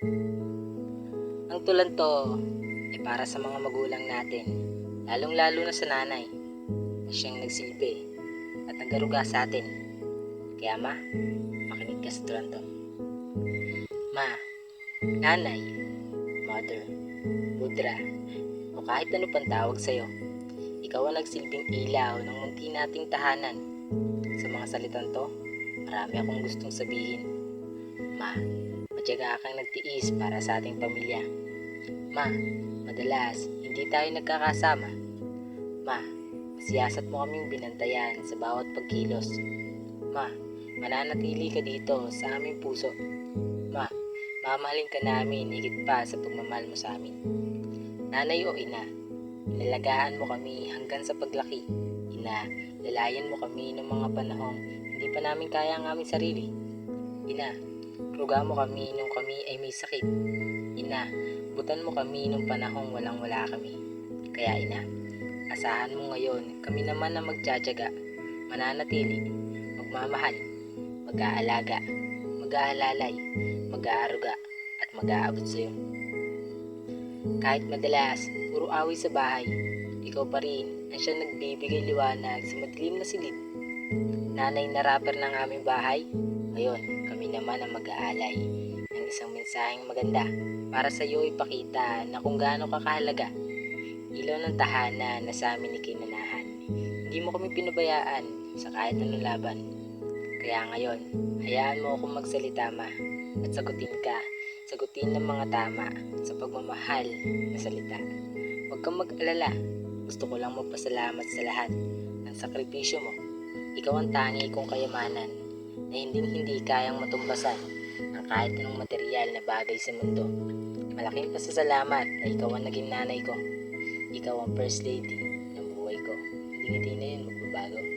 Ang tulanto ay para sa mga magulang natin, lalong-lalo na sa nanay na siyang nagsilbi at nagaruga sa atin. Kaya ma, makinig ka sa tulanto. Ma, nanay, mother, mudra, o kahit ano pang tawag sa'yo, ikaw ang nagsilbing ilaw ng munti nating tahanan. Sa mga salitang to, marami akong gustong sabihin. Ma, matyaga kang nagtiis para sa ating pamilya. Ma, madalas hindi tayo nagkakasama. Ma, siyasat mo kaming binantayan sa bawat pagkilos. Ma, mananatili ka dito sa aming puso. Ma, mamahalin ka namin higit pa sa pagmamahal mo sa amin. Nanay o ina, inalagaan mo kami hanggang sa paglaki. Ina, lalayan mo kami ng mga panahong hindi pa namin kaya ang aming sarili. Ina, ruga mo kami nung kami ay may sakit. Ina, butan mo kami nung panahong walang-wala kami. Kaya ina, asahan mo ngayon kami naman na magtsatsaga, mananatili, magmamahal, mag-aalaga, mag-aalalay, mag-aaruga, at mag-aabot sa'yo. Kahit madalas, puro away sa bahay, ikaw pa rin ang siyang nagbibigay liwanag sa madilim na silid. Nanay na rapper ng aming bahay, ngayon kami naman ang mag-aalay ng isang mensaheng maganda para sa iyo ipakita na kung gaano ka kahalaga. Ilaw ng tahanan na sa amin ikinanahan. Hindi mo kami pinabayaan sa kahit anong laban. Kaya ngayon, hayaan mo akong magsalita ma at sagutin ka. Sagutin ng mga tama sa pagmamahal na salita. Huwag kang mag-alala. Gusto ko lang magpasalamat sa lahat ng sakripisyo mo. Ikaw ang tangi kong kayamanan na hindi kayang matumbasan ng kahit anong material na bagay sa mundo. Malaking pasasalamat na ikaw ang naging nanay ko. Ikaw ang first lady ng buhay ko. Hindi na yun magbabago.